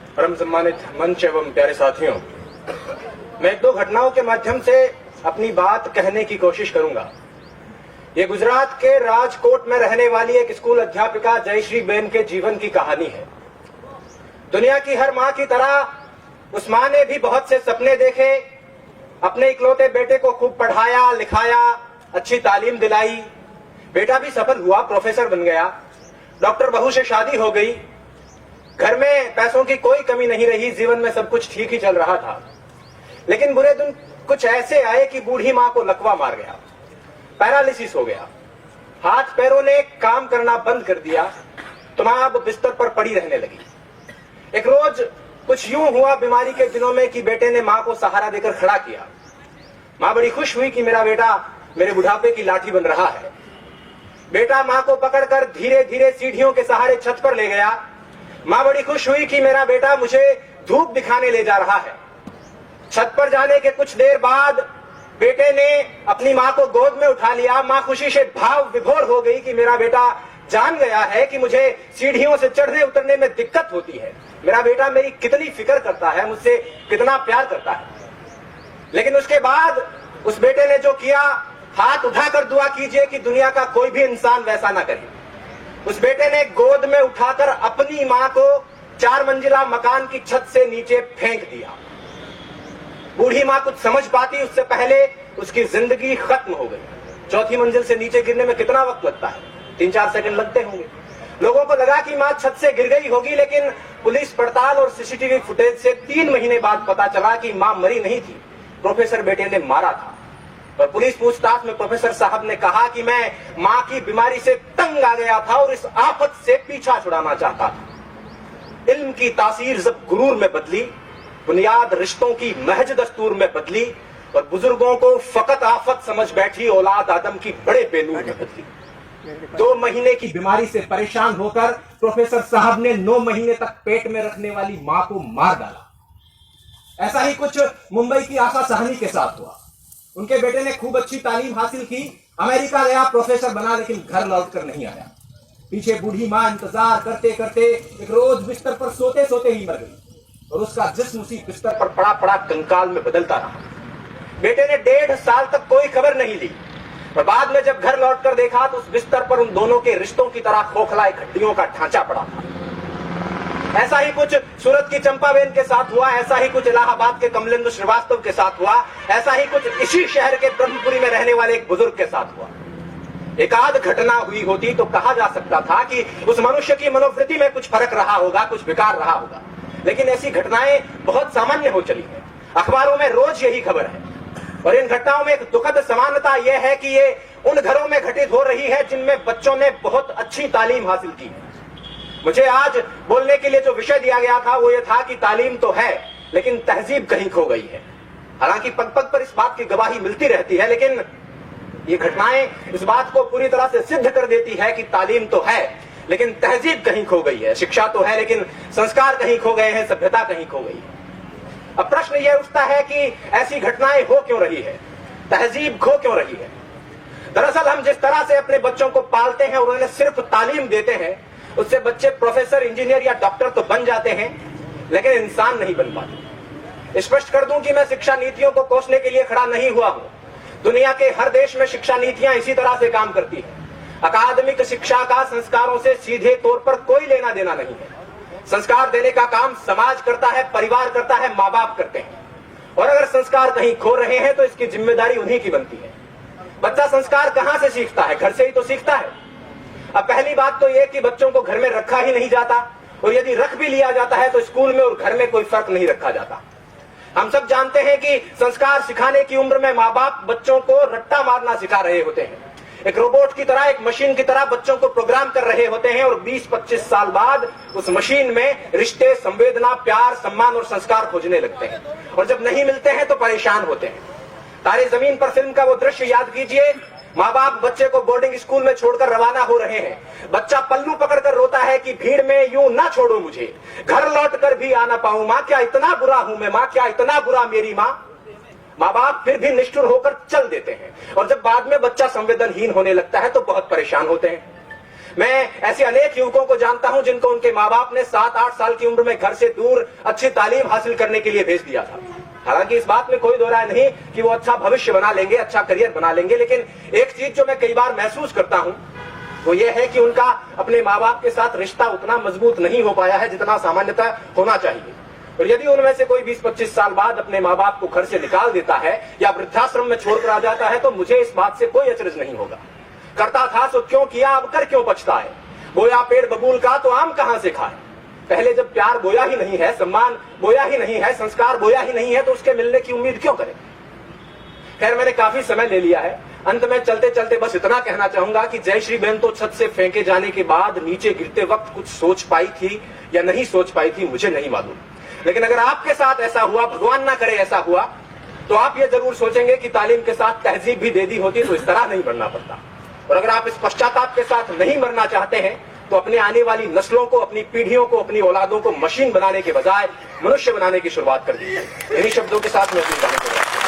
परम सम्मानित मंच एवं प्यारे साथियों, मैं एक दो घटनाओं के माध्यम से अपनी बात कहने की कोशिश करूंगा। ये गुजरात के राजकोट में रहने वाली एक स्कूल अध्यापिका जयश्री बेन के जीवन की कहानी है। दुनिया की हर मां की तरह उस मां ने भी बहुत से सपने देखे, अपने इकलौते बेटे को खूब पढ़ाया लिखाया, अच्छी तालीम दिलाई। बेटा भी सफल हुआ, प्रोफेसर बन गया, डॉक्टर बहू से शादी हो गई, घर में पैसों की कोई कमी नहीं रही, जीवन में सब कुछ ठीक ही चल रहा था। लेकिन बुरे दिन कुछ ऐसे आए कि बूढ़ी मां को लकवा मार गया, पैरालिसिस हो गया, हाथ पैरों ने काम करना बंद कर दिया, तो मां अब बिस्तर पर पड़ी रहने लगी। एक रोज कुछ यूं हुआ बीमारी के दिनों में कि बेटे ने मां को सहारा देकर खड़ा किया। मां बड़ी खुश हुई कि मेरा बेटा मेरे बुढ़ापे की लाठी बन रहा है। बेटा मां को पकड़कर धीरे धीरे सीढ़ियों के सहारे छत पर ले गया। मां बड़ी खुश हुई कि मेरा बेटा मुझे धूप दिखाने ले जा रहा है। छत पर जाने के कुछ देर बाद बेटे ने अपनी मां को गोद में उठा लिया। मां खुशी से भाव विभोर हो गई कि मेरा बेटा जान गया है कि मुझे सीढ़ियों से चढ़ने उतरने में दिक्कत होती है, मेरा बेटा मेरी कितनी फिक्र करता है, मुझसे कितना प्यार करता है। लेकिन उसके बाद उस बेटे ने जो किया, हाथ उठाकर दुआ कीजिए कि दुनिया का कोई भी इंसान वैसा ना करे। उस बेटे ने गोद में उठाकर अपनी मां को 4 मंजिला मकान की छत से नीचे फेंक दिया। बूढ़ी मां कुछ समझ पाती उससे पहले उसकी जिंदगी खत्म हो गई। 4थी मंजिल से नीचे गिरने में कितना वक्त लगता है? 3-4 सेकंड लगते होंगे। लोगों को लगा कि मां छत से गिर गई होगी, लेकिन पुलिस पड़ताल और सीसीटीवी फुटेज से 3 महीने बाद पता चला कि मां मरी नहीं थी, प्रोफेसर बेटे ने मारा था। और पुलिस पूछताछ में प्रोफेसर साहब ने कहा कि मैं मां की बीमारी से तंग आ गया था और इस आफत से पीछा छुड़ाना चाहता था। इल्म की तासीर जब गुरूर में बदली, बुनियाद रिश्तों की महज दस्तूर में बदली और बुजुर्गों को फकत आफत समझ बैठी औलाद आदम की बड़े बेनूर में बदली। 2 महीने की बीमारी से परेशान होकर प्रोफेसर साहब ने 9 महीने तक पेट में रखने वाली मां को मार डाला। ऐसा ही कुछ मुंबई की आशा साहनी के साथ हुआ। उनके बेटे ने खूब अच्छी तालीम हासिल की, अमेरिका गया, प्रोफेसर बना, लेकिन घर लौटकर नहीं आया। पीछे बूढ़ी मां इंतजार करते करते एक रोज बिस्तर पर सोते सोते ही मर गई और उसका जिस्म उसी बिस्तर पर पड़ा पड़ा कंकाल में बदलता रहा। बेटे ने 1.5 साल तक कोई खबर नहीं ली और बाद में जब घर लौटकर देखा तो उस बिस्तर पर उन दोनों के रिश्तों की तरह खोखला एक हड्डियों का ढांचा पड़ा था। ऐसा ही कुछ सूरत की चंपाबेन के साथ हुआ, ऐसा ही कुछ इलाहाबाद के कमलेंदु श्रीवास्तव के साथ हुआ, ऐसा ही कुछ इसी शहर के ब्रह्मपुरी में रहने वाले एक बुजुर्ग के साथ हुआ। एक आध घटना हुई होती तो कहा जा सकता था कि उस मनुष्य की मनोवृत्ति में कुछ फर्क रहा होगा, कुछ विकार रहा होगा, लेकिन ऐसी घटनाएं बहुत सामान्य हो चली है। अखबारों में रोज यही खबर है और इन घटनाओं में एक दुखद समानता यह है कि ये उन घरों में घटित हो रही है जिनमें बच्चों ने बहुत अच्छी तालीम हासिल की है। मुझे आज बोलने के लिए जो विषय दिया गया था वो ये था कि तालीम तो है लेकिन तहजीब कहीं खो गई है। हालांकि पग पग पर इस बात की गवाही मिलती रहती है, लेकिन ये घटनाएं इस बात को पूरी तरह से सिद्ध कर देती है कि तालीम तो है लेकिन तहजीब कहीं खो गई है। शिक्षा तो है लेकिन संस्कार कहीं खो गए हैं, सभ्यता कहीं खो गई है। अब प्रश्न यह उठता है कि ऐसी घटनाएं हो क्यों रही है, तहजीब खो क्यों रही है। दरअसल हम जिस तरह से अपने बच्चों को पालते हैं और उन्हें सिर्फ तालीम देते हैं, उससे बच्चे प्रोफेसर, इंजीनियर या डॉक्टर तो बन जाते हैं लेकिन इंसान नहीं बन पाते। स्पष्ट कर दूं कि मैं शिक्षा नीतियों को कोसने के लिए खड़ा नहीं हुआ हूं। दुनिया के हर देश में शिक्षा नीतियां इसी तरह से काम करती हैं। अकादमिक शिक्षा का संस्कारों से सीधे तौर पर कोई लेना देना नहीं है। संस्कार देने का काम समाज करता है, परिवार करता है, माँ बाप करते हैं। और अगर संस्कार कहीं खो रहे हैं तो इसकी जिम्मेदारी उन्हीं की बनती है। बच्चा संस्कार कहां से सीखता है? घर से ही तो सीखता है। अब पहली बात तो यह कि बच्चों को घर में रखा ही नहीं जाता और यदि रख भी लिया जाता है तो स्कूल में और घर में कोई फर्क नहीं रखा जाता। हम सब जानते हैं कि संस्कार सिखाने की उम्र में माँ बाप बच्चों को रट्टा मारना सिखा रहे होते हैं। एक रोबोट की तरह, एक मशीन की तरह बच्चों को प्रोग्राम कर रहे होते हैं और 20-25 साल बाद उस मशीन में रिश्ते, संवेदना, प्यार, सम्मान और संस्कार खोजने लगते हैं और जब नहीं मिलते हैं तो परेशान होते हैं। तारे जमीन पर फिल्म का वो दृश्य याद कीजिए। माँ बाप बच्चे को बोर्डिंग स्कूल में छोड़कर रवाना हो रहे हैं। बच्चा पल्लू पकड़कर रोता है कि भीड़ में यूं ना छोड़ो मुझे, घर लौट कर भी आ ना पाऊं माँ, क्या इतना बुरा हूं मैं माँ, क्या इतना बुरा मेरी माँ। माँ बाप फिर भी निष्ठुर होकर चल देते हैं और जब बाद में बच्चा संवेदनहीन होने लगता है तो बहुत परेशान होते हैं। मैं ऐसे अनेक युवकों को जानता हूं जिनको उनके माँ बाप ने 7-8 साल की उम्र में घर से दूर अच्छी तालीम हासिल करने के लिए भेज दिया था। हालांकि इस बात में कोई दो राय नहीं कि वो अच्छा भविष्य बना लेंगे, अच्छा करियर बना लेंगे, लेकिन एक चीज जो मैं कई बार महसूस करता हूं वो ये है कि उनका अपने माँ बाप के साथ रिश्ता उतना मजबूत नहीं हो पाया है जितना सामान्यतः होना चाहिए। और यदि उनमें से कोई 20-25 साल बाद अपने माँ बाप को घर से निकाल देता है या वृद्धाश्रम में छोड़कर आ जाता है तो मुझे इस बात से कोई अचरज नहीं होगा। करता था सो क्यों किया, अब कर क्यों पछताए। बोया पेड़ बबूल का तो आम कहां से खाए। पहले जब प्यार बोया ही नहीं है, सम्मान बोया ही नहीं है, संस्कार बोया ही नहीं है तो उसके मिलने की उम्मीद क्यों करें। खैर, मैंने काफी समय ले लिया है। अंत में चलते चलते बस इतना कहना चाहूंगा कि जयश्री बहन तो छत से फेंके जाने के बाद नीचे गिरते वक्त कुछ सोच पाई थी या नहीं सोच पाई थी मुझे नहीं मालूम, लेकिन अगर आपके साथ ऐसा हुआ, भगवान ना करे ऐसा हुआ, तो आप ये जरूर सोचेंगे कि तालीम के साथ तहजीब भी दे दी होती तो इस तरह नहीं बढ़ना पड़ता। और अगर आप इस पश्चाताप के साथ नहीं मरना चाहते हैं तो अपने आने वाली नस्लों को, अपनी पीढ़ियों को, अपनी औलादों को मशीन बनाने के बजाय मनुष्य बनाने की शुरुआत कर दीजिए। इन्हीं शब्दों के साथ मैं अपनी बात कर रहा हूं।